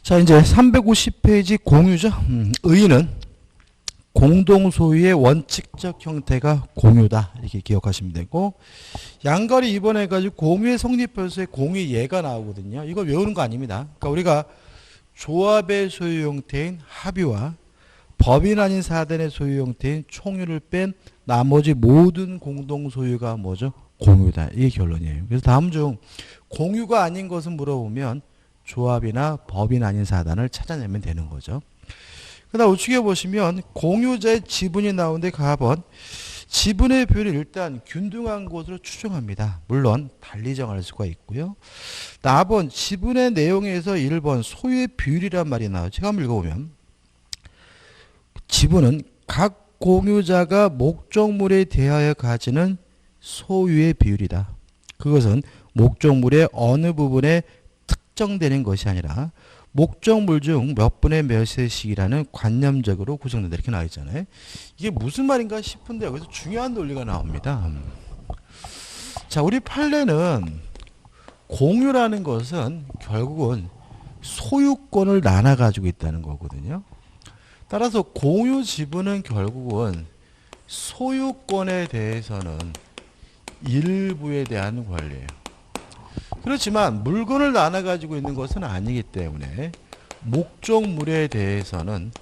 자, 이제 350페이지 공유죠. 의의는 공동소유의 원칙적 형태가 공유다. 이렇게 기억하시면 되고, 양거리 입원해가지고 공유의 성립변수에 공유 예가 나오거든요. 이거 외우는 거 아닙니다. 그러니까 우리가 조합의 소유 형태인 합의와 법인 아닌 사단의 소유 형태인 총유를 뺀 나머지 모든 공동소유가 뭐죠? 공유다. 이게 결론이에요. 그래서 다음 중 공유가 아닌 것을 물어보면 조합이나 법인 아닌 사단을 찾아내면 되는 거죠. 그 다음 우측에 보시면 공유자의 지분이 나오는데 가번 지분의 비율을 일단 균등한 것으로 추정합니다. 물론 달리 정할 수가 있고요. 4번 지분의 내용에서 1번 소유의 비율이란 말이 나와요. 제가 한번 읽어보면 지분은 각 공유자가 목적물에 대하여 가지는 소유의 비율이다. 그것은 목적물의 어느 부분에 특정되는 것이 아니라 목적물 중 몇 분의 몇의씩이라는 관념적으로 구성된다. 이렇게 나와 있잖아요. 이게 무슨 말인가 싶은데 여기서 중요한 논리가 나옵니다. 자, 우리 판례는 공유라는 것은 결국은 소유권을 나눠 가지고 있다는 거거든요. 따라서 공유 지분은 결국은 소유권에 대해서는 일부에 대한 권리예요. 그렇지만 물건을 나눠 가지고 있는 것은 아니기 때문에 목적물에 대해서는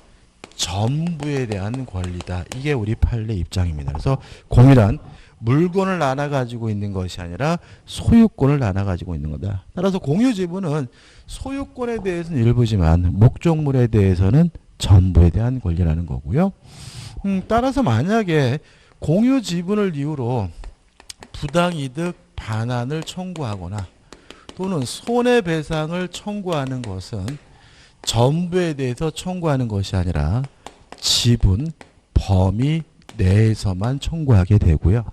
전부에 대한 권리다. 이게 우리 판례 입장입니다. 그래서 공유란 물건을 나눠 가지고 있는 것이 아니라 소유권을 나눠 가지고 있는 거다. 따라서 공유 지분은 소유권에 대해서는 일부지만 목적물에 대해서는 전부에 대한 권리라는 거고요. 따라서 만약에 공유 지분을 이유로 부당이득 반환을 청구하거나 또는 손해배상을 청구하는 것은 전부에 대해서 청구하는 것이 아니라 지분 범위 내에서만 청구하게 되고요.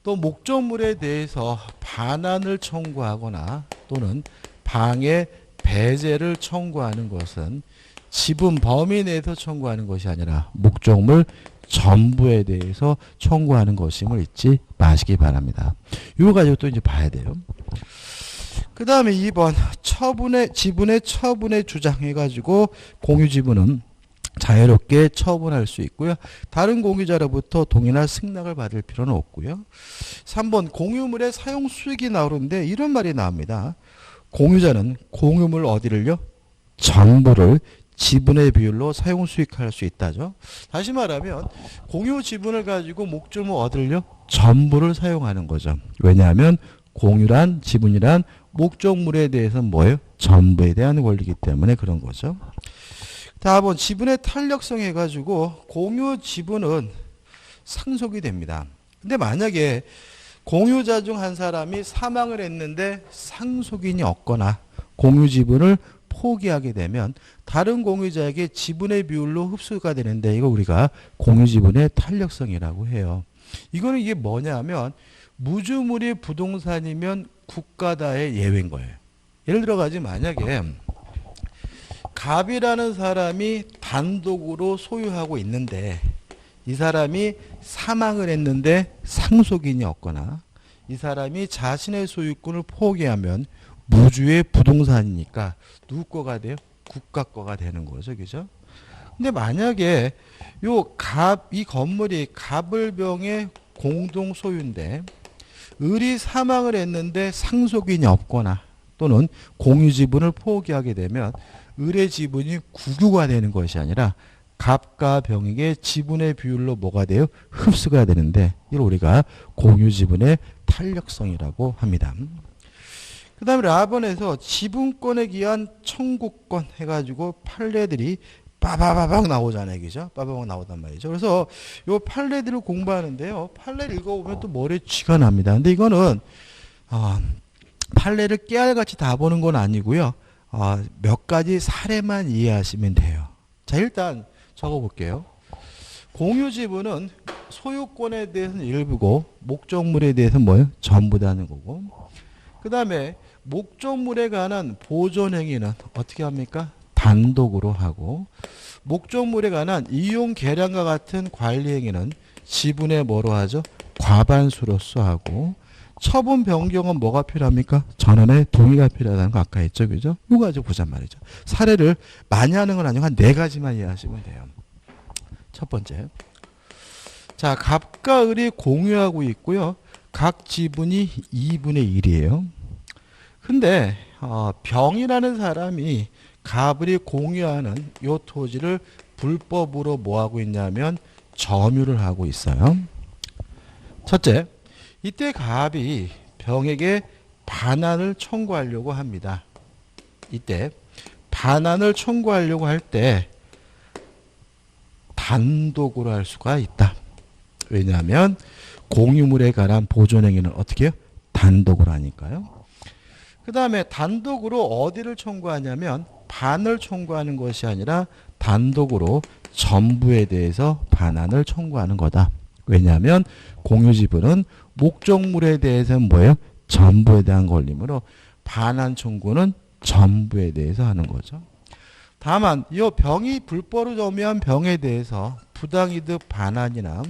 또 목적물에 대해서 반환을 청구하거나 또는 방해 배제를 청구하는 것은 지분 범위 내에서 청구하는 것이 아니라 목적물 전부에 대해서 청구하는 것임을 잊지 마시기 바랍니다. 이거 가지고 또 이제 봐야 돼요. 그 다음에 2번 지분의 처분의 주장해가지고 공유 지분은 자유롭게 처분할 수 있고요. 다른 공유자로부터 동의나 승낙을 받을 필요는 없고요. 3번 공유물의 사용 수익이 나오는데 이런 말이 나옵니다. 공유자는 공유물 어디를요? 전부를 지분의 비율로 사용 수익할 수 있다죠. 다시 말하면 공유 지분을 가지고 목적물 어디를요? 전부를 사용하는 거죠. 왜냐하면 공유란 지분이란 목적물에 대해서는 뭐예요? 전부에 대한 권리이기 때문에 그런 거죠. 다음은 지분의 탄력성 해가지고 공유 지분은 상속이 됩니다. 근데 만약에 공유자 중 한 사람이 사망을 했는데 상속인이 없거나 공유 지분을 포기하게 되면 다른 공유자에게 지분의 비율로 흡수가 되는데 이거 우리가 공유 지분의 탄력성이라고 해요. 이거는 이게 뭐냐면 무주물이 부동산이면 국가다의 예외인 거예요. 예를 들어가지 만약에 갑이라는 사람이 단독으로 소유하고 있는데 이 사람이 사망을 했는데 상속인이 없거나 이 사람이 자신의 소유권을 포기하면 무주의 부동산이니까 누구 거가 돼요? 국가 거가 되는 거죠. 그죠? 근데 만약에 이 건물이 갑을병의 공동 소유인데 을이 사망을 했는데 상속인이 없거나 또는 공유 지분을 포기하게 되면 을의 지분이 국유가 되는 것이 아니라 갑과 병에게 지분의 비율로 뭐가 돼요? 흡수가 되는데 이걸 우리가 공유 지분의 탄력성이라고 합니다. 그 다음에 라번에서 지분권에 기한 청구권 해가지고 판례들이 빠바바박 나오잖아요. 그죠? 빠바박 나오단 말이죠. 그래서 요 판례들을 공부하는데요. 판례를 읽어보면 또 머리에 쥐가 납니다. 근데 이거는, 판례를 깨알같이 다 보는 건 아니고요. 몇 가지 사례만 이해하시면 돼요. 자, 일단 적어볼게요. 공유 지분은 소유권에 대해서는 일부고, 목적물에 대해서는 뭐예요? 전부다는 거고. 그 다음에 목적물에 관한 보존 행위는 어떻게 합니까? 단독으로 하고 목적물에 관한 이용 계량과 같은 관리 행위는 지분의 뭐로 하죠? 과반수로서 하고 처분 변경은 뭐가 필요합니까? 전원의 동의가 필요하다는 거 아까 했죠. 그죠? 이거 가지고 보잔 말이죠. 사례를 많이 하는 건 아니고 한 4가지만 이해하시면 돼요. 첫 번째. 자, 갑과 을이 공유하고 있고요. 각 지분이 2분의 1이에요. 근데 병이라는 사람이 갑을이 공유하는 요 토지를 불법으로 뭐 하고 있냐면 점유를 하고 있어요. 첫째, 이때 갑이 병에게 반환을 청구하려고 합니다. 이때 반환을 청구하려고 할 때 단독으로 할 수가 있다. 왜냐하면 공유물에 관한 보존행위는 어떻게 해요? 단독으로 하니까요. 그 다음에 단독으로 어디를 청구하냐면 반을 청구하는 것이 아니라 단독으로 전부에 대해서 반환을 청구하는 거다. 왜냐하면 공유지분은 목적물에 대해서는 뭐예요? 전부에 대한 권리므로 반환 청구는 전부에 대해서 하는 거죠. 다만 이 병이 불법으로 점유한 병에 대해서 부당이득 반환이나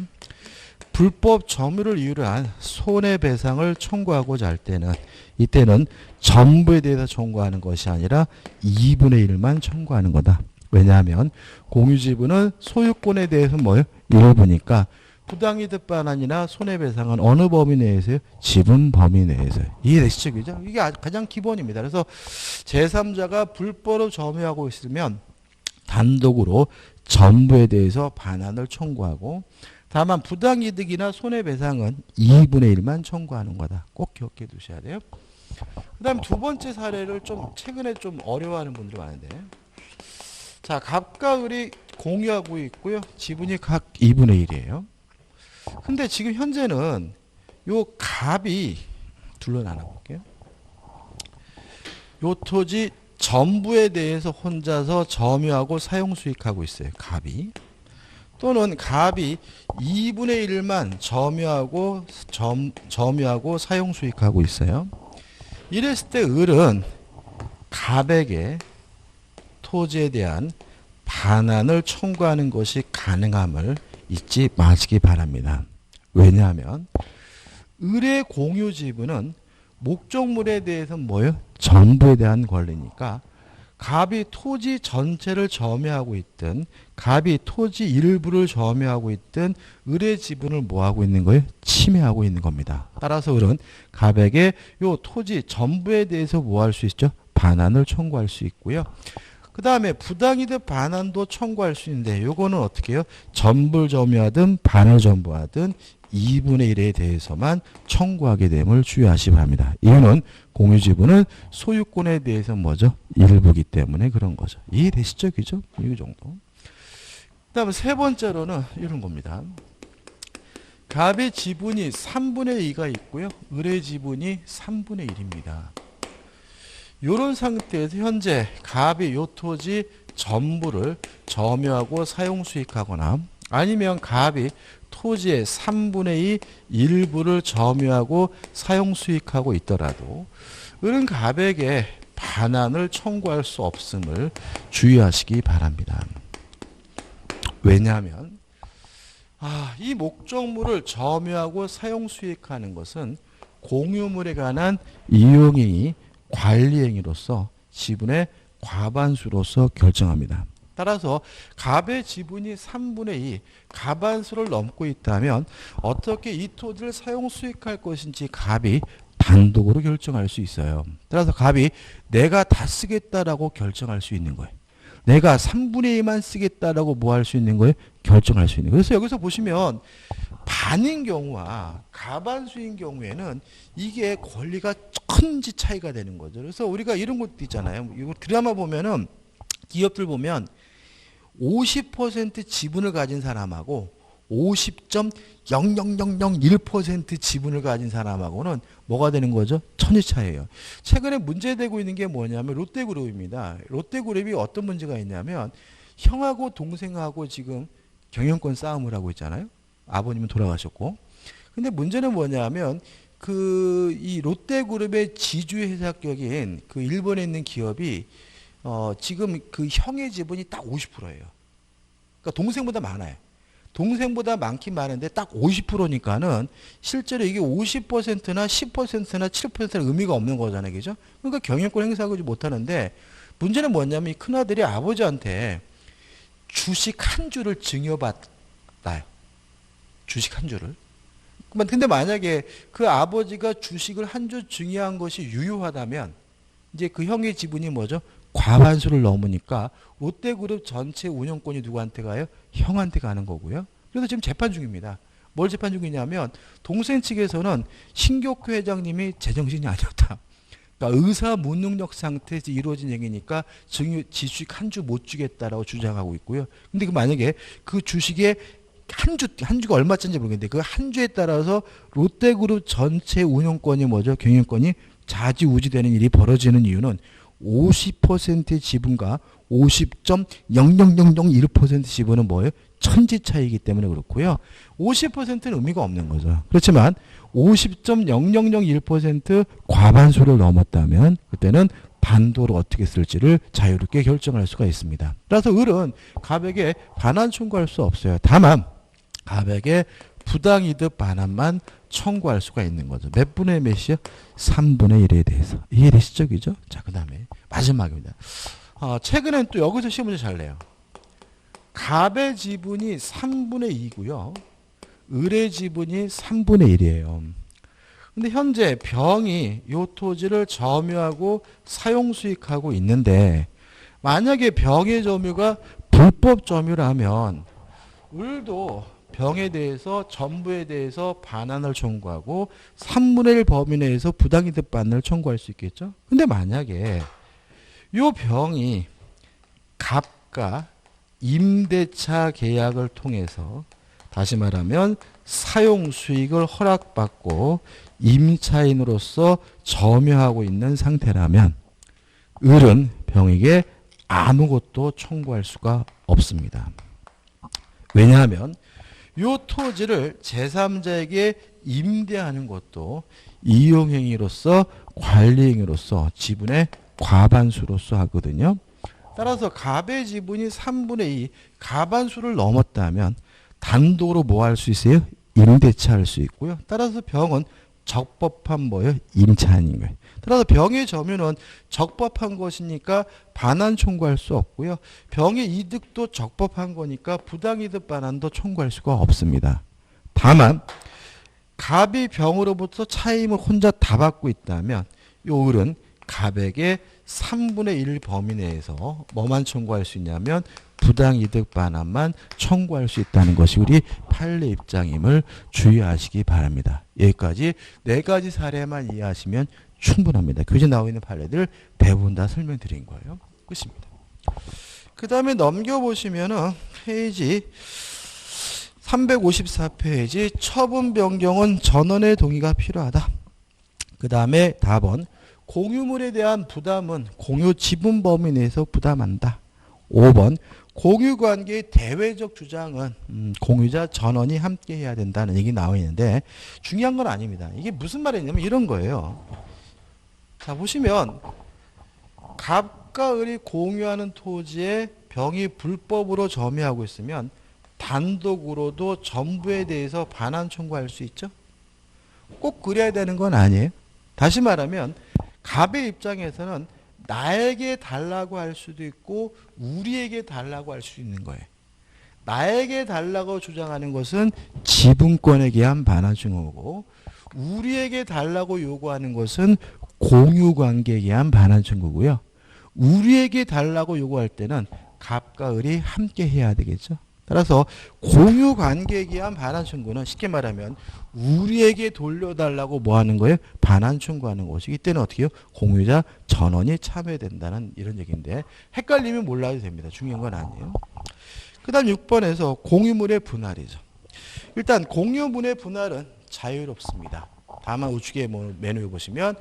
불법 점유를 이유로 한 손해배상을 청구하고자 할 때는 이때는 전부에 대해서 청구하는 것이 아니라 2분의 1만 청구하는 거다. 왜냐하면 공유지분은 소유권에 대해서 뭐예요? 일부니까 부당이득 반환이나 손해배상은 어느 범위 내에서요? 지분 범위 내에서요. 이해되시죠? 그죠? 이게 가장 기본입니다. 그래서 제3자가 불법으로 점유하고 있으면 단독으로 전부에 대해서 반환을 청구하고 다만 부당이득이나 손해배상은 2분의 1만 청구하는 거다. 꼭 기억해 두셔야 돼요. 그 다음 두 번째 사례를 좀 최근에 좀 어려워하는 분들이 많은데 자, 갑과 을이 공유하고 있고요. 지분이 각 2분의 1이에요. 근데 지금 현재는 요 갑이 둘로 나눠볼게요. 요 토지 전부에 대해서 혼자서 점유하고 사용 수익하고 있어요. 갑이. 또는 갑이 2분의 1만 점유하고 사용 수익하고 있어요. 이랬을 때 을은 갑에게 토지에 대한 반환을 청구하는 것이 가능함을 잊지 마시기 바랍니다. 왜냐하면 을의 공유 지분은 목적물에 대해서는 뭐예요? 전부에 대한 권리니까 갑이 토지 전체를 점유하고 있든 갑이 토지 일부를 점유하고 있든 을의 지분을 뭐하고 있는 거예요? 침해하고 있는 겁니다. 따라서 을은 갑에게 요 토지 전부에 대해서 뭐 할 수 있죠? 반환을 청구할 수 있고요. 그 다음에 부당이득 반환도 청구할 수 있는데 요거는 어떻게 해요? 전부를 점유하든 반을 점부하든 2분의 1에 대해서만 청구하게 됨을 주의하시기 바랍니다. 이유는 공유지분은 소유권에 대해서 뭐죠? 일부기 때문에 그런 거죠. 이해되시죠? 그죠? 이 정도. 그 다음에 세 번째로는 이런 겁니다. 갑의 지분이 3분의 2가 있고요. 을의 지분이 3분의 1입니다. 이런 상태에서 현재 갑이 요 토지 전부를 점유하고 사용 수익하거나 아니면 갑이 토지의 3분의 2 일부를 점유하고 사용 수익하고 있더라도 을은 갑에게 반환을 청구할 수 없음을 주의하시기 바랍니다. 왜냐하면 이 목적물을 점유하고 사용 수익하는 것은 공유물에 관한 이용행위 관리행위로서 지분의 과반수로서 결정합니다. 따라서 갑의 지분이 3분의 2, 과반수를 넘고 있다면 어떻게 이 토지를 사용 수익할 것인지 갑이 단독으로 결정할 수 있어요. 따라서 갑이 내가 다 쓰겠다라고 결정할 수 있는 거예요. 내가 3분의 2만 쓰겠다라고 뭐 할 수 있는 거예요? 결정할 수 있는 거예요. 그래서 여기서 보시면 반인 경우와 과반수인 경우에는 이게 권리가 천지 차이가 되는 거죠. 그래서 우리가 이런 것도 있잖아요. 이거 드라마 보면은 기업들 보면 50% 지분을 가진 사람하고 50.00001% 지분을 가진 사람하고는 뭐가 되는 거죠? 천지 차이예요. 최근에 문제되고 있는 게 뭐냐면 롯데그룹입니다. 롯데그룹이 어떤 문제가 있냐면 형하고 동생하고 지금 경영권 싸움을 하고 있잖아요. 아버님은 돌아가셨고. 근데 문제는 뭐냐면 이 롯데그룹의 지주회사격인 그 일본에 있는 기업이 지금 그 형의 지분이 딱 50%예요. 그러니까 동생보다 많아요. 동생보다 많긴 많은데 딱 50%니까는 실제로 이게 50%나 10%나 7%는 의미가 없는 거잖아요. 그죠? 그러니까 경영권 행사하지 못하는데 문제는 뭐냐면 이 큰아들이 아버지한테 주식 한 주를 증여받아요. 주식 한 주를. 근데 만약에 그 아버지가 주식을 한 주 증여한 것이 유효하다면 이제 그 형의 지분이 뭐죠? 과반수를 넘으니까 롯데그룹 전체 운영권이 누구한테 가요? 형한테 가는 거고요. 그래서 지금 재판 중입니다. 뭘 재판 중이냐면 동생 측에서는 신격호 회장님이 제정신이 아니었다. 그러니까 의사 무능력 상태에서 이루어진 얘기니까 주식 한 주 못 주겠다라고 주장하고 있고요. 근데 그 만약에 그 주식에 한 주가 얼마짜리인지 모르겠는데 그 한 주에 따라서 롯데그룹 전체 운영권이 뭐죠? 경영권이 좌지우지되는 일이 벌어지는 이유는 50%의 지분과 50.00001% 지분은 뭐예요? 천지 차이이기 때문에 그렇고요. 50%는 의미가 없는 거죠. 그렇지만 50.0001% 과반수를 넘었다면 그때는 반도로 어떻게 쓸지를 자유롭게 결정할 수가 있습니다. 따라서 을은 갑에게 반환 청구할 수 없어요. 다만 갑에게 부당이득 반환만 청구할 수가 있는 거죠. 몇 분의 몇이요? 3분의 1에 대해서. 이해되시죠? 그죠? 자, 그 다음에 마지막입니다. 최근엔 또 여기서 시험 문제 잘 내요. 갑의 지분이 3분의 2고요. 을의 지분이 3분의 1이에요. 근데 현재 병이 이 토지를 점유하고 사용 수익하고 있는데 만약에 병의 점유가 불법 점유라면 을도 병에 대해서 전부에 대해서 반환을 청구하고 3분의 1 범위 내에서 부당이득 반환을 청구할 수 있겠죠. 근데 만약에 이 병이 갑과 임대차 계약을 통해서 다시 말하면 사용 수익을 허락받고 임차인으로서 점유하고 있는 상태라면 을은 병에게 아무것도 청구할 수가 없습니다. 왜냐하면 이 토지를 제3자에게 임대하는 것도 이용행위로서 관리행위로서 지분의 과반수로서 하거든요. 따라서 갑의 지분이 3분의 2 과반수를 넘었다면 단독으로 뭐 할 수 있어요? 임대차 할 수 있고요. 따라서 병은 적법한 뭐예요? 임차인인 거예요. 따라서 병의 점유는 적법한 것이니까 반환 청구할 수 없고요. 병의 이득도 적법한 거니까 부당이득 반환도 청구할 수가 없습니다. 다만 갑이 병으로부터 차임을 혼자 다 받고 있다면 요 을은 갑에게 3분의 1 범위 내에서 뭐만 청구할 수 있냐면 부당이득 반환만 청구할 수 있다는 것이 우리 판례 입장임을 주의하시기 바랍니다. 여기까지 4가지 사례만 이해하시면 충분합니다. 교재 나와 있는 판례들 대부분 다 설명드린 거예요. 끝입니다. 그 다음에 넘겨보시면은 페이지 354페이지 처분 변경은 전원의 동의가 필요하다. 그 다음에 답은 공유물에 대한 부담은 공유 지분 범위 내에서 부담한다. 5번 공유관계의 대외적 주장은 공유자 전원이 함께 해야 된다는 얘기 나와 있는데 중요한 건 아닙니다. 이게 무슨 말이냐면 이런 거예요. 자 보시면 갑과 을이 공유하는 토지에 병이 불법으로 점유하고 있으면 단독으로도 전부에 대해서 반환 청구할 수 있죠. 꼭 그래야 되는 건 아니에요. 다시 말하면 갑의 입장에서는 나에게 달라고 할 수도 있고 우리에게 달라고 할 수 있는 거예요. 나에게 달라고 주장하는 것은 지분권에 대한 반환 청구고 우리에게 달라고 요구하는 것은 공유관계에 의한 반환 청구고요. 우리에게 달라고 요구할 때는 갑과 을이 함께 해야 되겠죠. 따라서 공유관계에 의한 반환 청구는 쉽게 말하면 우리에게 돌려달라고 뭐 하는 거예요? 반환 청구하는 것이 이때는 어떻게 해요? 공유자 전원이 참여된다는 이런 얘기인데 헷갈리면 몰라도 됩니다. 중요한 건 아니에요. 그 다음 6번에서 공유물의 분할이죠. 일단 공유물의 분할은 자유롭습니다. 다만 우측에 메뉴에 보시면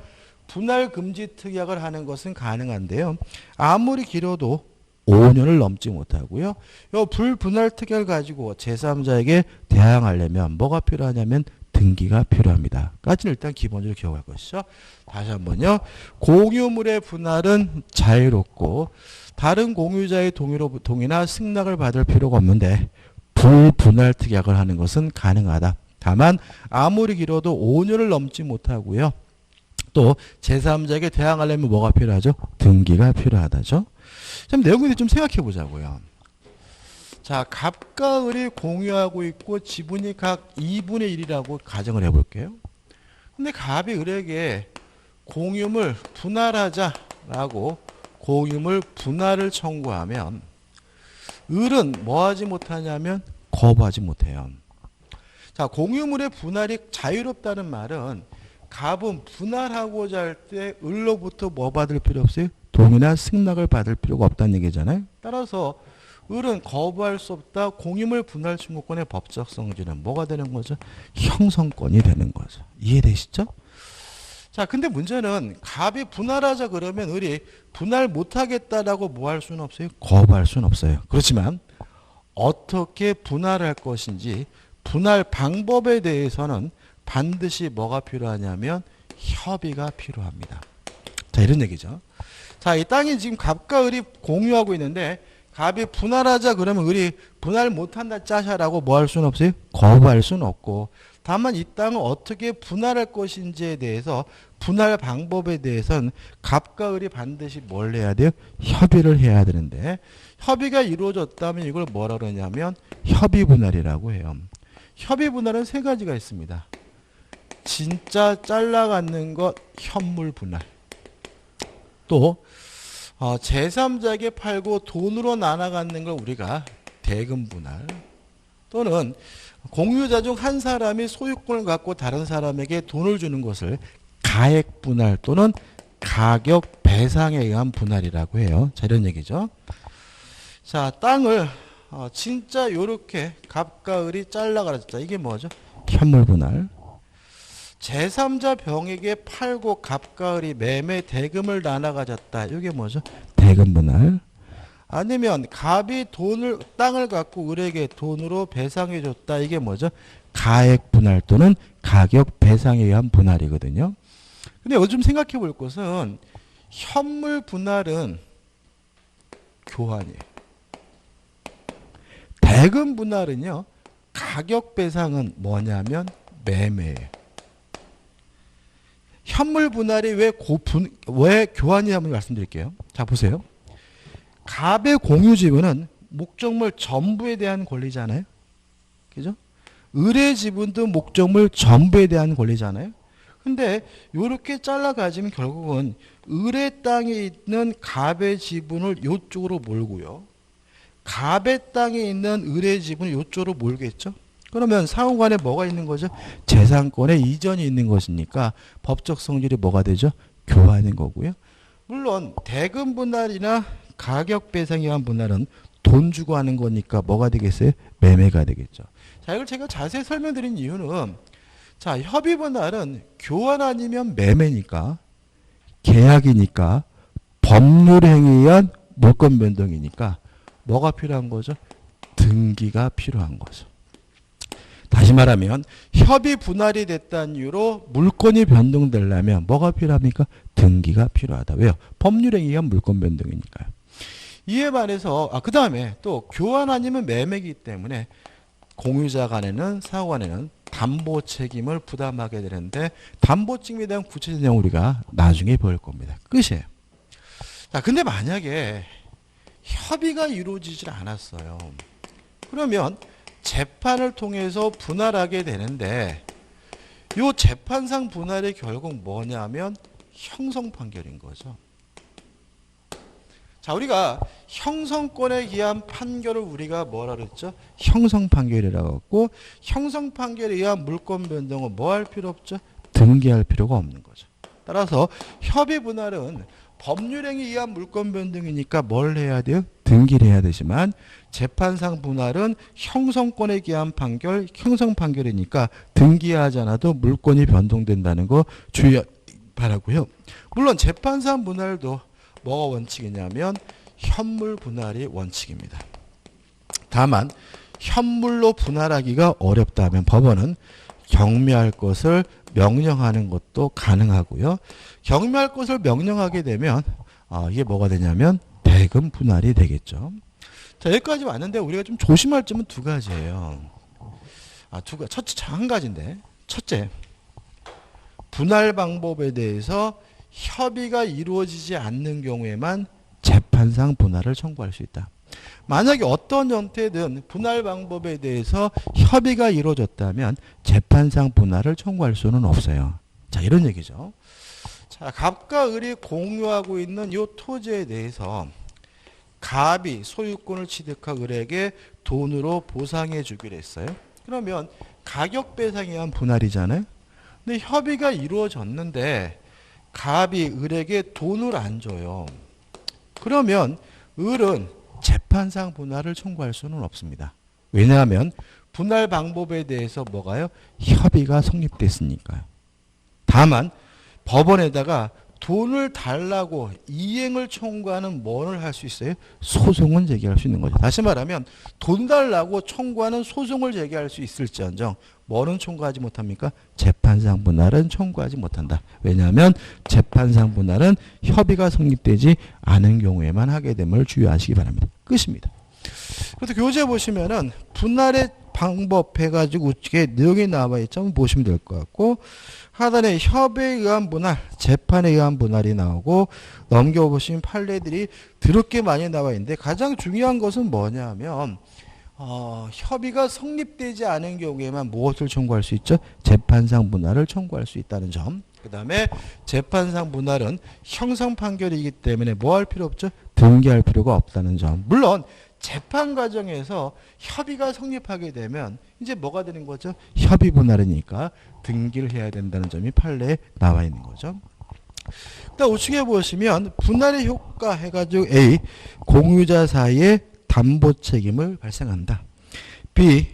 분할 금지 특약을 하는 것은 가능한데요. 아무리 길어도 5년을 넘지 못하고요. 이 불분할 특약을 가지고 제3자에게 대항하려면 뭐가 필요하냐면 등기가 필요합니다. 까지는 일단 기본적으로 기억할 것이죠. 다시 한번요. 공유물의 분할은 자유롭고 다른 공유자의 동의나 승낙을 받을 필요가 없는데 불분할 특약을 하는 것은 가능하다. 다만 아무리 길어도 5년을 넘지 못하고요. 또 제3자에게 대항하려면 뭐가 필요하죠? 등기가 필요하다죠. 좀 내용을 좀 생각해 보자고요. 자, 갑과 을이 공유하고 있고 지분이 각 2분의 1이라고 가정을 해볼게요. 근데 갑이 을에게 공유물 분할하자라고 공유물 분할을 청구하면 을은 뭐 하지 못하냐면 거부하지 못해요. 자, 공유물의 분할이 자유롭다는 말은 갑은 분할하고자 할 때 을로부터 뭐 받을 필요 없어요? 동의나 승낙을 받을 필요가 없다는 얘기잖아요. 따라서 을은 거부할 수 없다. 공유물 분할 청구권의 법적 성질은 뭐가 되는 거죠? 형성권이 되는 거죠. 이해되시죠? 자, 근데 문제는 갑이 분할하자 그러면 을이 분할 못하겠다라고 뭐 할 수는 없어요? 거부할 수는 없어요. 그렇지만 어떻게 분할할 것인지 분할 방법에 대해서는 반드시 뭐가 필요하냐면 협의가 필요합니다. 자, 이런 얘기죠. 자, 이 땅이 지금 갑과 을이 공유하고 있는데 갑이 분할하자 그러면 을이 분할 못한다 짜샤라고 뭐 할 수는 없어요? 거부할 수는 없고, 다만 이 땅을 어떻게 분할할 것인지에 대해서 분할 방법에 대해서는 갑과 을이 반드시 뭘 해야 돼요? 협의를 해야 되는데, 협의가 이루어졌다면 이걸 뭐라 그러냐면 협의 분할이라고 해요. 협의 분할은 세 가지가 있습니다. 진짜 잘라갖는 것, 현물 분할. 또 제3자에게 팔고 돈으로 나눠갖는 걸 우리가 대금 분할. 또는 공유자 중 한 사람이 소유권을 갖고 다른 사람에게 돈을 주는 것을 가액 분할 또는 가격 배상에 의한 분할이라고 해요. 자, 이런 얘기죠. 자, 땅을 진짜 요렇게 갑과 을이 잘라가졌다. 이게 뭐죠? 현물 분할. 제3자 병에게 팔고 갑과 을이 매매 대금을 나눠 가졌다. 이게 뭐죠? 대금 분할. 아니면 갑이 땅을 갖고 을에게 돈으로 배상해 줬다. 이게 뭐죠? 가액 분할 또는 가격 배상에 의한 분할이거든요. 근데 요즘 생각해 볼 것은 현물 분할은 교환이에요. 대금 분할은요, 가격 배상은 뭐냐면 매매예요. 현물 분할이 왜 교환이 한번 말씀드릴게요. 자, 보세요. 갑의 공유 지분은 목적물 전부에 대한 권리잖아요. 그죠? 을의 지분도 목적물 전부에 대한 권리잖아요. 근데 이렇게 잘라 가지면 결국은 을의 땅에 있는 갑의 지분을 이쪽으로 몰고요. 갑의 땅에 있는 을의 지분을 이쪽으로 몰겠죠. 그러면 상호간에 뭐가 있는 거죠? 재산권의 이전이 있는 것이니까 법적 성질이 뭐가 되죠? 교환인 거고요. 물론 대금 분할이나 가격 배상에 의한 분할은 돈 주고 하는 거니까 뭐가 되겠어요? 매매가 되겠죠. 자, 이걸 제가 자세히 설명드린 이유는, 자, 협의 분할은 교환 아니면 매매니까, 계약이니까, 법률 행위에 의한 물권 변동이니까 뭐가 필요한 거죠? 등기가 필요한 거죠. 다시 말하면 협의 분할이 됐다는 이유로 물권이 변동되려면 뭐가 필요합니까? 등기가 필요하다. 왜요? 법률에 의한 물권 변동이니까요. 이에 반해서 그 다음에 또 교환 아니면 매매이기 때문에 공유자 간에는 상호 간에는 담보 책임을 부담하게 되는데, 담보 책임에 대한 구체적인 내용 우리가 나중에 볼 겁니다. 끝이에요. 자, 근데 만약에 협의가 이루어지질 않았어요. 그러면 재판을 통해서 분할하게 되는데, 이 재판상 분할이 결국 뭐냐면 형성 판결인 거죠. 자, 우리가 형성권에 의한 판결을 우리가 뭐라 그랬죠? 형성 판결이라고 했고, 형성 판결에 의한 물권 변동은 뭐 할 필요 없죠? 등기할 필요가 없는 거죠. 따라서 협의 분할은 법률행위에 의한 물권 변동이니까 뭘 해야 돼요? 등기를 해야 되지만, 재판상 분할은 형성권에 의한 판결, 형성 판결이니까 등기하지 않아도 물권이 변동된다는 거 주의 바라고요. 물론 재판상 분할도 뭐가 원칙이냐면 현물 분할이 원칙입니다. 다만 현물로 분할하기가 어렵다면 법원은 경미할 것을 명령하는 것도 가능하고요. 경미할 것을 명령하게 되면 이게 뭐가 되냐면 대금 분할이 되겠죠. 자, 여기까지 왔는데 우리가 좀 조심할 점은 두 가지예요. 한 가지인데. 첫째, 분할 방법에 대해서 협의가 이루어지지 않는 경우에만 재판상 분할을 청구할 수 있다. 만약에 어떤 형태든 분할 방법에 대해서 협의가 이루어졌다면 재판상 분할을 청구할 수는 없어요. 자, 이런 얘기죠. 자, 갑과 을이 공유하고 있는 이 토지에 대해서 갑이 소유권을 취득한 을에게 돈으로 보상해 주기로 했어요. 그러면 가격 배상에 의한 분할이잖아요. 근데 협의가 이루어졌는데 갑이 을에게 돈을 안 줘요. 그러면 을은 재판상 분할을 청구할 수는 없습니다. 왜냐하면 분할 방법에 대해서 뭐가요? 협의가 성립됐으니까요. 다만 법원에다가 돈을 달라고 이행을 청구하는 뭐를 할 수 있어요? 소송은 제기할 수 있는 거죠. 다시 말하면 돈 달라고 청구하는 소송을 제기할 수 있을지언정 뭐는 청구하지 못합니까? 재판상 분할은 청구하지 못한다. 왜냐하면 재판상 분할은 협의가 성립되지 않은 경우에만 하게 됨을 주의하시기 바랍니다. 끝입니다. 그래서 교재 보시면은 분할의 방법 해가지고 우측에 내용이 나와 있죠. 한번 보시면 될 것 같고 하단에 협의에 의한 분할, 재판에 의한 분할이 나오고 넘겨보시면 판례들이 더럽게 많이 나와 있는데 가장 중요한 것은 뭐냐면 협의가 성립되지 않은 경우에만 무엇을 청구할 수 있죠? 재판상 분할을 청구할 수 있다는 점. 그 다음에 재판상 분할은 형성 판결이기 때문에 뭐 할 필요 없죠? 등기할 필요가 없다는 점. 물론 재판 과정에서 협의가 성립하게 되면 이제 뭐가 되는 거죠? 협의 분할이니까 등기를 해야 된다는 점이 판례에 나와 있는 거죠. 일단 우측에 보시면 분할의 효과 해가지고 A, 공유자 사이에 담보 책임을 발생한다. B,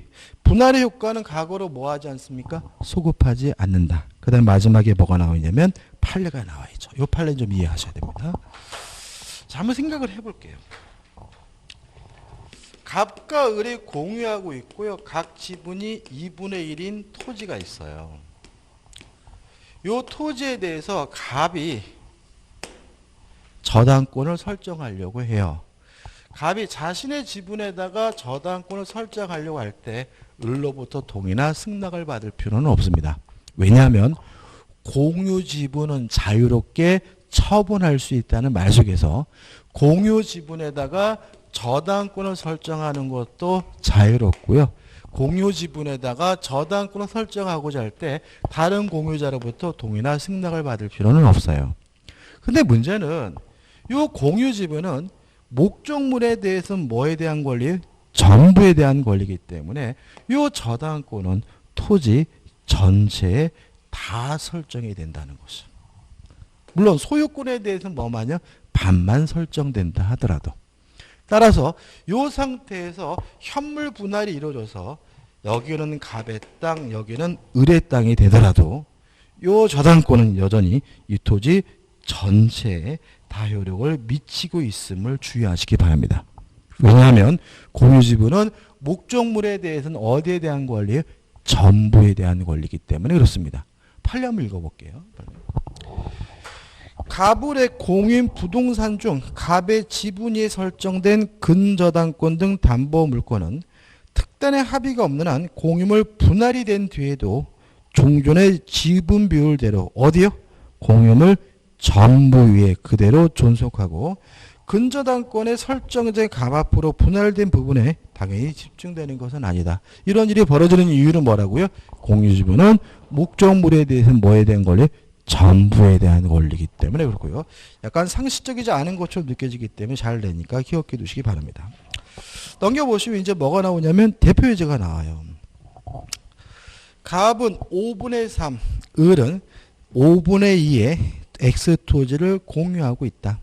분할의 효과는 과거로 뭐 하지 않습니까? 소급하지 않는다. 그 다음에 마지막에 뭐가 나오냐면 판례가 나와 있죠. 이 판례 좀 이해하셔야 됩니다. 자, 한번 생각을 해볼게요. 갑과 을이 공유하고 있고요. 각 지분이 2분의 1인 토지가 있어요. 이 토지에 대해서 갑이 저당권을 설정하려고 해요. 갑이 자신의 지분에다가 저당권을 설정하려고 할 때 을로부터 동의나 승낙을 받을 필요는 없습니다. 왜냐하면 공유 지분은 자유롭게 처분할 수 있다는 말 속에서 공유 지분에다가 저당권을 설정하는 것도 자유롭고요. 공유 지분에다가 저당권을 설정하고자 할 때 다른 공유자로부터 동의나 승낙을 받을 필요는 없어요. 근데 문제는 이 공유 지분은 목적물에 대해서는 뭐에 대한 권리예요? 전부에 대한 권리이기 때문에 이 저당권은 토지 전체에 다 설정이 된다는 것이죠. 물론 소유권에 대해서는 뭐만요? 반만 설정된다 하더라도. 따라서 이 상태에서 현물 분할이 이루어져서 여기는 갑의 땅, 여기는 을의 땅이 되더라도 이 저당권은 여전히 이 토지 전체에 다효력을 미치고 있음을 주의하시기 바랍니다. 왜냐하면 공유지분은 목적물에 대해서는 어디에 대한 권리예요? 전부에 대한 권리이기 때문에 그렇습니다. 판례 한번 읽어볼게요. 갑을의 공유인 부동산 중 갑의 지분이 설정된 근저당권 등 담보 물권은 특단의 합의가 없는 한 공유물 분할이 된 뒤에도 종전의 지분 비율대로 어디요? 공유물 전부 위에 그대로 존속하고 근저당권의 설정된 갑 앞으로 분할된 부분에 당연히 집중되는 것은 아니다. 이런 일이 벌어지는 이유는 뭐라고요? 공유지분은 목적물에 대해서는 뭐에 대한 권리? 전부에 대한 권리이기 때문에 그렇고요. 약간 상식적이지 않은 것처럼 느껴지기 때문에 잘 되니까 기억해 두시기 바랍니다. 넘겨보시면 이제 뭐가 나오냐면 대표 예제가 나와요. 갑은 5분의 3, 을은 5분의 2의 X 토지를 공유하고 있다.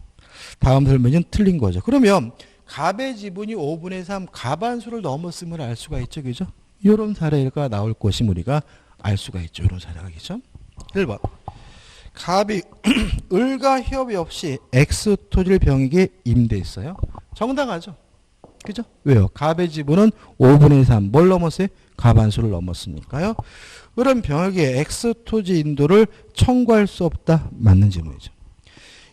다음 설명은 틀린 거죠. 그러면 갑의 지분이 5분의 3 갑한수를 넘었음을 알 수가 있죠. 그죠? 이런 사례가 나올 것임 우리가 알 수가 있죠. 이런 사례가 있죠. 1번. 갑이 을과 협의 없이 X 토지를 병에게 임대했어요. 정당하죠. 그죠? 왜요? 갑의 지분은 5분의 3. 뭘 넘었어요? 갑한수를 넘었으니까요. 을은 병에게 X 토지 인도를 청구할 수 없다. 맞는 질문이죠.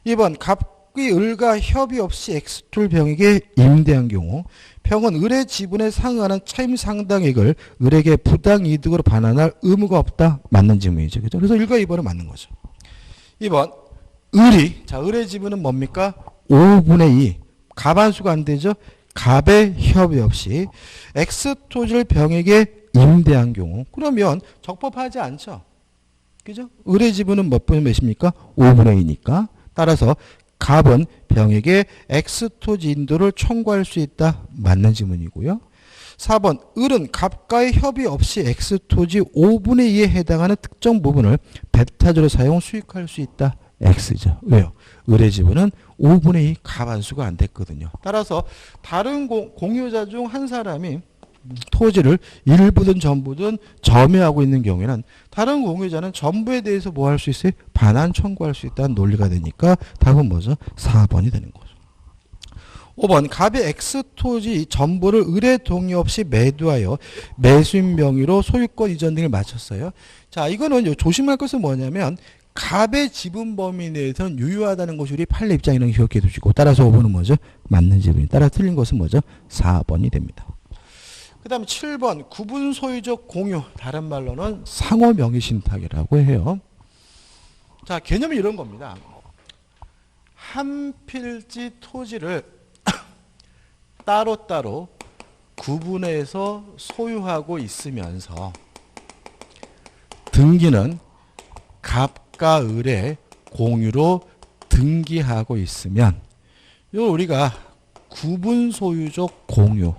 2번. 갑의 이 을과 협의 없이 X토를 병에게 임대한 경우 병은 을의 지분에 상응하는 차임 상당액을 을에게 부당 이득으로 반환할 의무가 없다. 맞는 질문이죠. 그죠? 그래서 1과 2번은 맞는 거죠. 2번 을의 지분은 뭡니까? 5분의 2. 갑한수가 안 되죠? 갑의 협의 없이 X토지를 병에게 임대한 경우 그러면 적법하지 않죠. 그죠? 을의 지분은 몇 분의 몇입니까? 5분의 2니까. 따라서 갑은 병에게 X토지 인도를 청구할 수 있다. 맞는 지문이고요. 4번 을은 갑과의 협의 없이 X토지 5분의 2에 해당하는 특정 부분을 배타적으로 사용 수익할 수 있다. X죠. 왜요? 을의 지분은 5분의 2 갑한수가 안 됐거든요. 따라서 다른 공유자 중 한 사람이 토지를 일부든 전부든 점유하고 있는 경우에는 다른 공유자는 전부에 대해서 뭐 할 수 있어요? 반환 청구할 수 있다는 논리가 되니까 답은 뭐죠? 4번이 되는 거죠. 5번 갑이 X토지 전부를 을의 동의 없이 매도하여 매수인 명의로 소유권 이전 등을 마쳤어요. 자, 이거는 조심할 것은 뭐냐면 갑의 지분 범위 내에서는 유효하다는 것이 우리 판례 입장에는 기억해 두시고 따라서 5번은 뭐죠? 맞는 지분이. 따라 틀린 것은 뭐죠? 4번이 됩니다. 그 다음에 7번 구분 소유적 공유 다른 말로는 상호 명의 신탁이라고 해요. 자, 개념이 이런 겁니다. 한 필지 토지를 따로따로 구분해서 소유하고 있으면서 등기는 갑과 을의 공유로 등기하고 있으면 이걸 우리가 구분 소유적 공유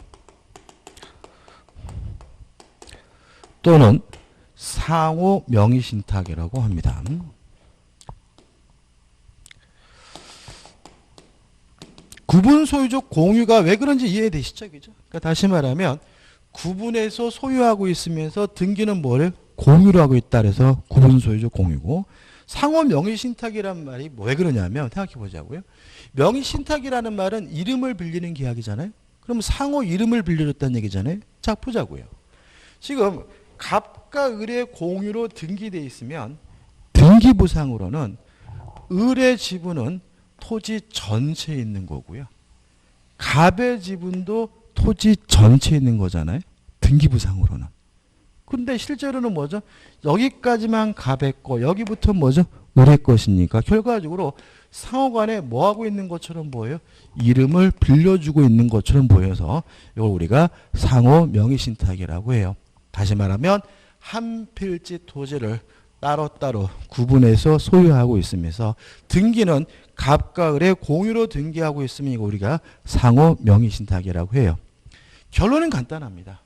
또는 상호 명의 신탁이라고 합니다. 구분 소유적 공유가 왜 그런지 이해되시죠? 그죠? 그러니까 다시 말하면 구분해서 소유하고 있으면서 등기는 뭐를 공유로 하고 있다 그래서 구분 소유적 공유고 상호 명의 신탁이란 말이 왜 그러냐면 생각해 보자고요. 명의 신탁이라는 말은 이름을 빌리는 계약이잖아요. 그럼 상호 이름을 빌려줬다는 얘기잖아요. 자, 보자고요. 지금 갑과 을의 공유로 등기되어 있으면 등기부상으로는 을의 지분은 토지 전체에 있는 거고요. 갑의 지분도 토지 전체에 있는 거잖아요. 등기부상으로는. 근데 실제로는 뭐죠? 여기까지만 갑의 거, 여기부터 뭐죠? 을의 것이니까 결과적으로 상호간에 뭐 하고 있는 것처럼 보여요? 이름을 빌려주고 있는 것처럼 보여서 이걸 우리가 상호 명의신탁이라고 해요. 다시 말하면 한 필지 토지를 따로따로 구분해서 소유하고 있으면서 등기는 갑과 을의 공유로 등기하고 있으면 이거 우리가 상호 명의신탁이라고 해요. 결론은 간단합니다.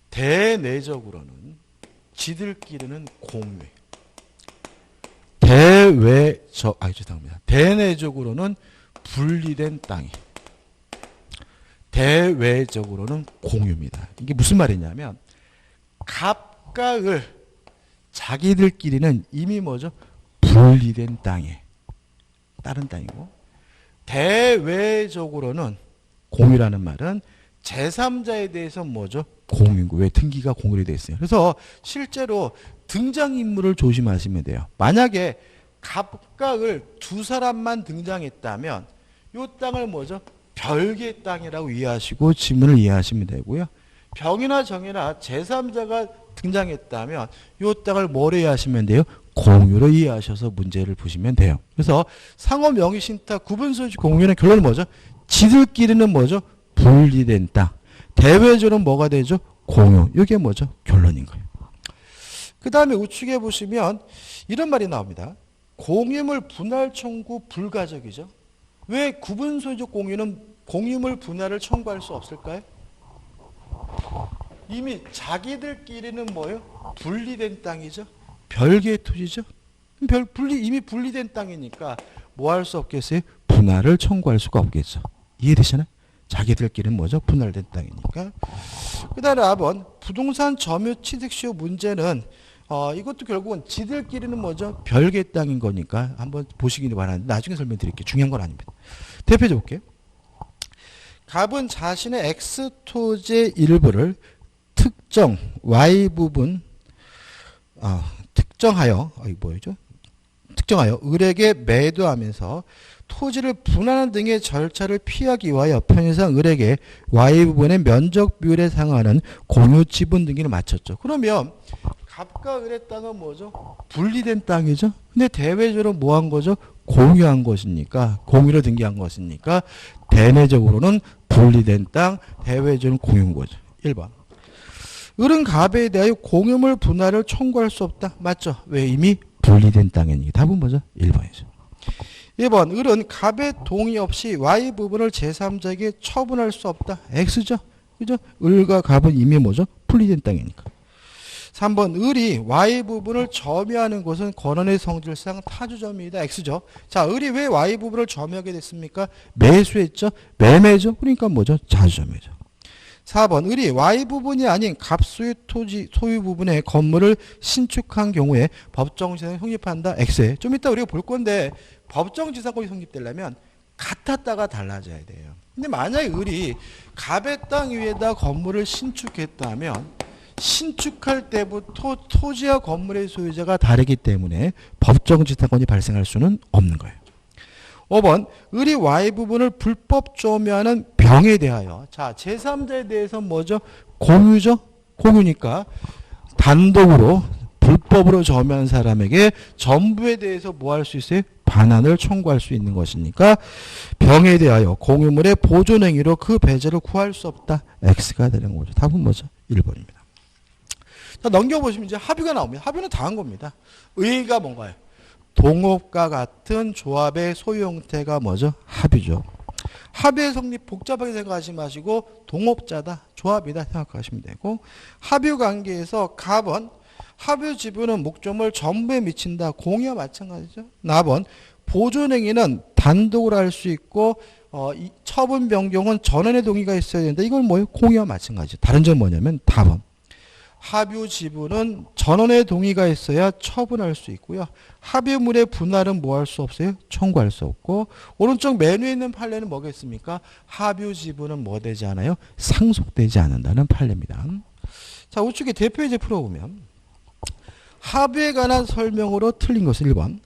대내적으로는 지들끼리는 공유해. 대내적으로는 분리된 땅이. 대외적으로는 공유입니다. 이게 무슨 말이냐면 갑과 을 자기들끼리는 이미 뭐죠? 분리된 땅에 다른 땅이고 대외적으로는 공유라는 말은 제3자에 대해서 뭐죠? 공유고 왜 등기가 공유로 되어 있어요. 그래서 실제로 등장인물을 조심하시면 돼요. 만약에 갑과 을 두 사람만 등장했다면 이 땅을 뭐죠? 별개의 땅이라고 이해하시고 지문을 이해하시면 되고요. 병이나 정이나 제3자가 등장했다면 이 땅을 뭐로 이해하시면 돼요? 공유로 이해하셔서 문제를 보시면 돼요. 그래서 상호 명의 신탁 구분소유적 공유는 결론은 뭐죠? 지들끼리는 뭐죠? 분리된 땅. 대외적으로는 뭐가 되죠? 공유. 이게 뭐죠? 결론인 거예요. 그 다음에 우측에 보시면 이런 말이 나옵니다. 공유물 분할 청구 불가적이죠. 왜 구분소유적 공유는 공유물 분할을 청구할 수 없을까요? 이미 자기들끼리는 뭐예요? 분리된 땅이죠. 별개의 토지죠. 이미 분리된 땅이니까 뭐 할 수 없겠어요? 분할을 청구할 수가 없겠죠. 이해되시나요? 자기들끼리는 뭐죠? 분할된 땅이니까. 그 다음에 4번 부동산 점유 취득시효 문제는 이것도 결국은 지들끼리는 뭐죠? 별개의 땅인 거니까 한번 보시기 바라는데 나중에 설명드릴게요. 중요한 건 아닙니다. 대표해 볼게요. 갑은 자신의 X토지의 일부를 특정 Y 부분 특정하여 특정하여 을에게 매도하면서 토지를 분할하는 등의 절차를 피하기 위하여 편의상 을에게 Y 부분의 면적 비율에 상하는 공유 지분 등기를 마쳤죠. 그러면 갑과 을의 땅은 뭐죠? 분리된 땅이죠. 근데 대외적으로 뭐 한 거죠? 공유한 것이니까, 공유로 등기한 것이니까 대내적으로는 분리된 땅, 대외적으로는 공유인 거죠. 1번. 을은 갑에 대하여 공유물 분할을 청구할 수 없다. 맞죠? 왜? 이미 분리된 땅이니까. 답은 뭐죠? 1번이죠. 2번. 을은 갑의 동의 없이 Y 부분을 제3자에게 처분할 수 없다. X죠? 그죠? 을과 갑은 이미 뭐죠? 분리된 땅이니까. 3번. 을이 Y 부분을 점유하는 것은 권한의 성질상 타주점이다. X죠. 자, 을이 왜 Y 부분을 점유하게 됐습니까? 매수했죠? 매매죠? 그러니까 뭐죠? 자주점이죠. 4번. 을이 Y 부분이 아닌 갑소유 토지 소유 부분의 건물을 신축한 경우에 법정지상이 성립한다. X에. 좀 이따 우리가 볼 건데 법정지상권이 성립되려면 같았다가 달라져야 돼요. 근데 만약에 을이 갑의 땅 위에다 건물을 신축했다면 신축할 때부터 토지와 건물의 소유자가 다르기 때문에 법정지상권이 발생할 수는 없는 거예요. 5번. 을이 Y 부분을 불법 점유하는 병에 대하여, 자, 제3자에 대해서는 뭐죠? 공유죠? 공유니까 단독으로 불법으로 점유한 사람에게 전부에 대해서 뭐 할 수 있어요? 반환을 청구할 수 있는 것이니까 병에 대하여 공유물의 보존행위로 그 배제를 구할 수 없다. X가 되는 거죠. 답은 뭐죠? 1번입니다. 자, 넘겨보시면 이제 합의가 나옵니다. 합의는 다 한 겁니다. 의의가 뭔가요? 동업과 같은 조합의 소유 형태가 뭐죠? 합의죠. 합의의 성립 복잡하게 생각하지 마시고 동업자다, 조합이다 생각하시면 되고, 합의 관계에서 갑은 합의 지분은 목적물 전부에 미친다. 공유와 마찬가지죠. 나번 보존행위는 단독으로 할 수 있고 처분 변경은 전원의 동의가 있어야 된다. 이건 뭐예요? 공유와 마찬가지죠. 다른 점은 뭐냐면 답은 합의 지분은 전원의 동의가 있어야 처분할 수 있고요. 합의물의 분할은 뭐 할 수 없어요? 청구할 수 없고, 오른쪽 메뉴에 있는 판례는 뭐겠습니까? 합의 지분은 뭐 되지 않아요? 상속되지 않는다는 판례입니다. 자, 우측에 대표이제 풀어보면 합의에 관한 설명으로 틀린 것은 1번.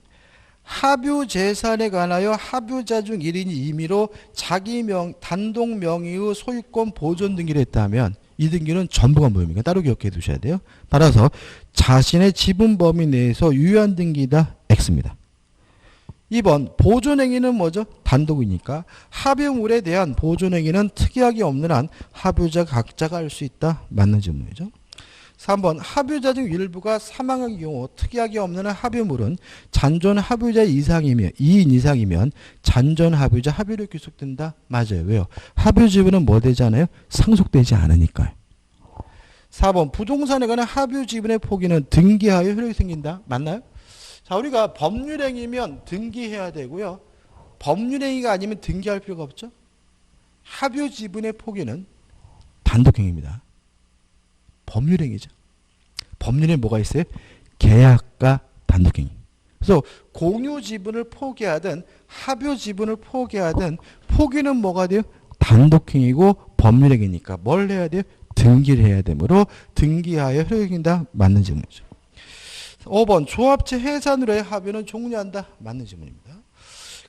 합의 재산에 관하여 합의자 중 1인이 임의로 자기 단독 명의의 소유권 보존 등기를 했다면 이 등기는 전부가 뭐입니까? 따로 기억해 두셔야 돼요. 따라서 자신의 지분 범위 내에서 유효한 등기다. X입니다. 2번. 보존행위는 뭐죠? 단독이니까 합의물에 대한 보존행위는 특이하게 없는 한 합의자 각자가 할 수 있다. 맞는 질문이죠. 3번. 합의자 중 일부가 사망한 경우 특이하게 없는 한 합의물은 잔존 합의자 이상이면 2인 이상이면 잔존 합의자 합의로 귀속된다. 맞아요. 왜요? 합의 지분은 뭐 되지 않아요? 상속되지 않으니까요. 4번. 부동산에 관한 합의 지분의 포기는 등기하여 효력이 생긴다. 맞나요? 자, 우리가 법률행위면 등기해야 되고요. 법률행위가 아니면 등기할 필요가 없죠. 합의 지분의 포기는 단독행위입니다. 법률행위죠. 법률에 뭐가 있어요? 계약과 단독행위. 그래서 공유 지분을 포기하든 합의 지분을 포기하든 포기는 뭐가 돼요? 단독행위고 법률행위니까 뭘 해야 돼요? 등기를 해야 되므로 등기하여 효력이 생긴다. 맞는 질문이죠. 5번. 조합체 해산으로의 합의는 종료한다. 맞는 질문입니다.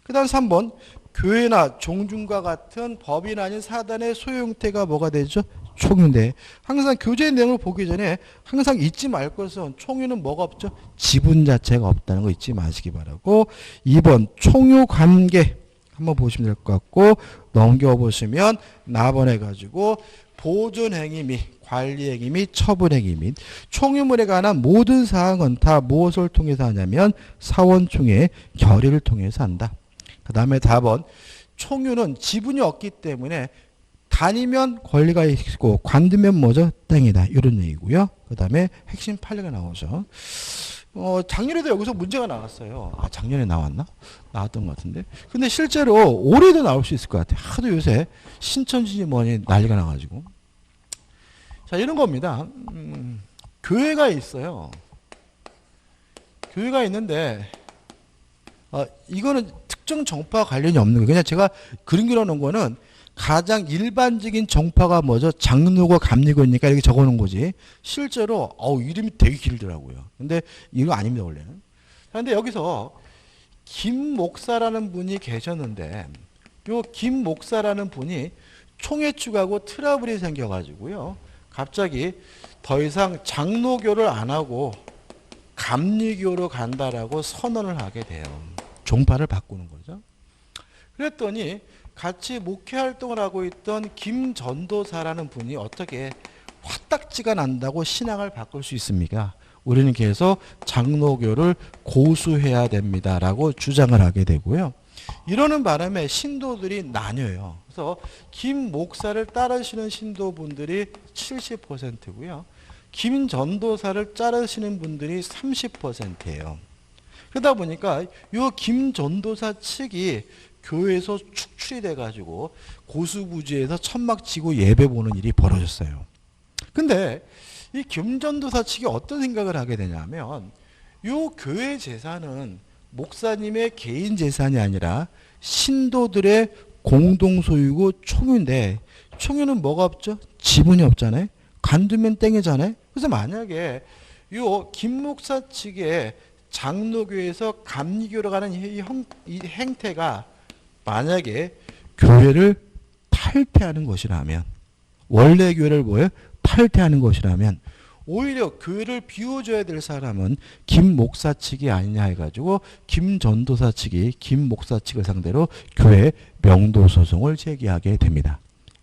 그 다음 3번. 교회나 종중과 같은 법인 아닌 사단의 소유 형태가 뭐가 되죠? 총유인데 항상 교재 내용을 보기 전에 항상 잊지 말 것은 총유는 뭐가 없죠? 지분 자체가 없다는 거 잊지 마시기 바라고, 2번 총유 관계 한번 보시면 될 것 같고, 넘겨보시면 나번해 가지고 보존행위 및 관리행위 및 처분행위 및 총유물에 관한 모든 사항은 다 무엇을 통해서 하냐면 사원총회 결의를 통해서 한다. 그 다음에 4번 총유는 지분이 없기 때문에 다니면 권리가 있고 관두면 뭐죠? 땡이다. 이런 얘기고요. 그 다음에 핵심 판례가 나오죠. 작년에도 여기서 문제가 나왔어요. 아, 작년에 나왔나? 나왔던 것 같은데. 근데 실제로 올해도 나올 수 있을 것 같아요. 하도 요새 신천지 뭐니 난리가 나가지고. 자, 이런 겁니다. 교회가 있어요. 교회가 있는데 이거는 특정 정파와 관련이 없는 거예요. 그냥 제가 그림 그려놓은 거는 가장 일반적인 정파가 뭐죠? 장로고 감리고니까 이렇게 적어놓은 거지. 실제로 이름이 되게 길더라고요. 근데 이거 아닙니다 원래는. 그런데 여기서 김 목사라는 분이 계셨는데 요 김 목사라는 분이 총회축하고 트러블이 생겨가지고요. 갑자기 더 이상 장로교를 안 하고 감리교로 간다라고 선언을 하게 돼요. 종파를 바꾸는 거죠. 그랬더니 같이 목회 활동을 하고 있던 김 전도사라는 분이 어떻게 화딱지가 난다고 신앙을 바꿀 수 있습니까? 우리는 계속 장로교를 고수해야 됩니다라고 주장을 하게 되고요. 이러는 바람에 신도들이 나뉘어요. 그래서 김 목사를 따르시는 신도분들이 70%고요. 김 전도사를 따르시는 분들이 30%예요. 그러다 보니까 이 김 전도사 측이 교회에서 축출이 돼가지고 고수부지에서 천막 치고 예배 보는 일이 벌어졌어요. 근데 이 김 전도사 측이 어떤 생각을 하게 되냐면 이 교회 재산은 목사님의 개인 재산이 아니라 신도들의 공동 소유고 총유인데 총유는 뭐가 없죠? 지분이 없잖아요. 관두면 땡이잖아요. 그래서 만약에 이 김 목사 측의 장로교에서 감리교로 가는 이 행태가 만약에 교회를 탈퇴하는 것이라면 원래 교회를 뭐예요? 탈퇴하는 것이라면 오히려 교회를 비워줘야 될 사람은 김 목사 측이 아니냐 해가지고 김 전도사 측이 김 목사 측을 상대로 교회 명도 소송을 제기하게 됩니다.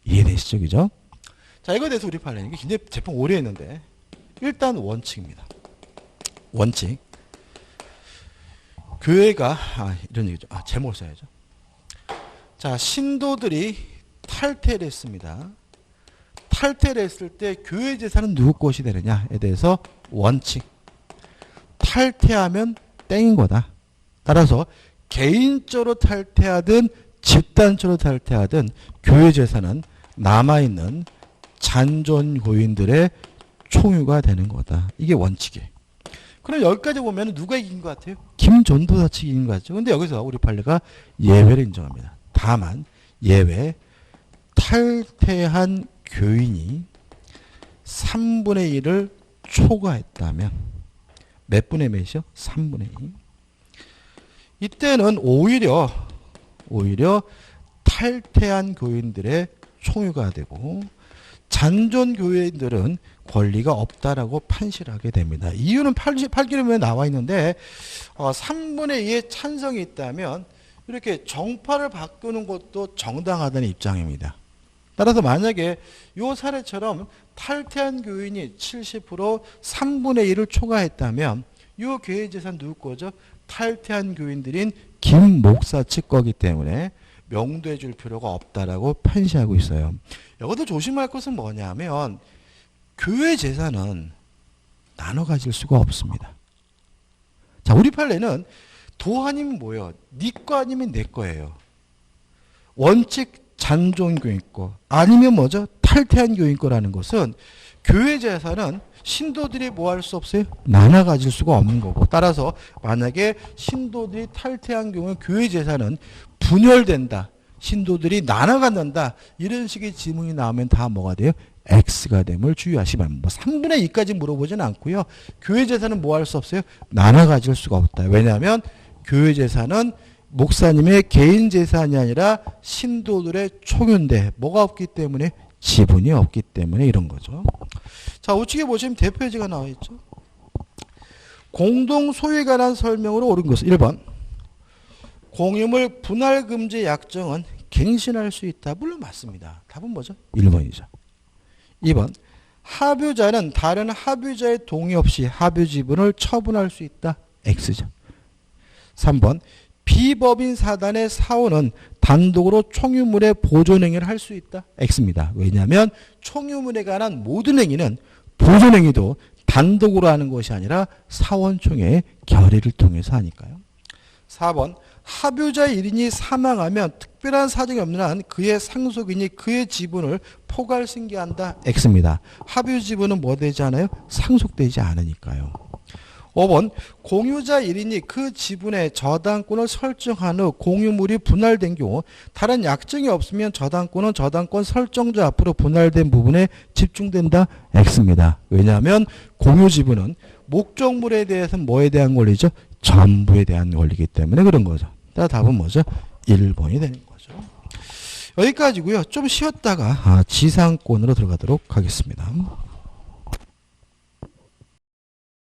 이해되시죠? 그죠? 자, 이거에 대해서 우리 판례는 굉장히 재판 오래 했는데 일단 원칙입니다. 원칙. 교회가 이런 얘기죠. 제목을 써야죠. 자, 신도들이 탈퇴를 했습니다. 탈퇴를 했을 때 교회 재산은 누구 것이 되느냐에 대해서 원칙. 탈퇴하면 땡인 거다. 따라서 개인적으로 탈퇴하든 집단적으로 탈퇴하든 교회 재산은 남아있는 잔존고인들의 총유가 되는 거다. 이게 원칙이에요. 그럼 여기까지 보면 누가 이긴 것 같아요? 김 전도사 측이 이긴 것 같죠. 근데 여기서 우리 판례가 예외를 인정합니다. 다만 예외 탈퇴한 교인이 3분의 1을 초과했다면 몇 분의 몇이요? 3분의 2. 이때는 오히려 탈퇴한 교인들의 총유가 되고 잔존 교인들은 권리가 없다라고 판시를 하게 됩니다. 이유는 8기름에 나와 있는데 3분의 2의 찬성이 있다면 이렇게 정파를 바꾸는 것도 정당하다는 입장입니다. 따라서 만약에 이 사례처럼 탈퇴한 교인이 70% 3분의 1을 초과했다면 이 교회 재산 누구 거죠? 탈퇴한 교인들인 김 목사 측 거기 때문에 명도해 줄 필요가 없다라고 판시하고 있어요. 여기서 조심할 것은 뭐냐면 교회 재산은 나눠 가질 수가 없습니다. 자, 우리 판례는 도 아니면 뭐예요? 네 거 아니면 내 거예요. 원칙 잔존 교인 거 아니면 뭐죠? 탈퇴한 교인 거라는 것은 교회 재산은 신도들이 뭐 할 수 없어요? 나눠 가질 수가 없는 거고 따라서 만약에 신도들이 탈퇴한 경우에 교회 재산은 분열된다. 신도들이 나눠 갖는다. 이런 식의 지문이 나오면 다 뭐가 돼요? X가 됨을 주의하시면 3분의 2까지 물어보진 않고요. 교회 재산은 뭐 할 수 없어요? 나눠 가질 수가 없다. 왜냐하면 교회 재산은 목사님의 개인 재산이 아니라 신도들의 총유인데 뭐가 없기 때문에 지분이 없기 때문에 이런 거죠. 자, 우측에 보시면 대표지가 나와 있죠. 공동 소유에 관한 설명으로 옳은 것은 1번 공유물 분할 금지 약정은 갱신할 수 있다. 물론 맞습니다. 답은 뭐죠? 1번이죠. 2번 합유자는 다른 합유자의 동의 없이 합유 지분을 처분할 수 있다. X죠. 3번 비법인 사단의 사원은 단독으로 총유물의 보존 행위를 할 수 있다. X입니다. 왜냐하면 총유물에 관한 모든 행위는 보존 행위도 단독으로 하는 것이 아니라 사원총회의 결의를 통해서 하니까요. 4번 합유자 1인이 사망하면 특별한 사정이 없는 한 그의 상속인이 그의 지분을 포괄 승계한다. X입니다. 합유 지분은 뭐 되지 않아요? 상속되지 않으니까요. 5번 공유자 1인이 그 지분의 저당권을 설정한 후 공유물이 분할된 경우 다른 약정이 없으면 저당권은 저당권 설정자 앞으로 분할된 부분에 집중된다. X입니다. 왜냐하면 공유 지분은 목적물에 대해서는 뭐에 대한 권리죠? 전부에 대한 원리이기 때문에 그런 거죠. 따라 답은 뭐죠? 1번이 되는 거죠. 여기까지고요. 좀 쉬었다가 지상권으로 들어가도록 하겠습니다.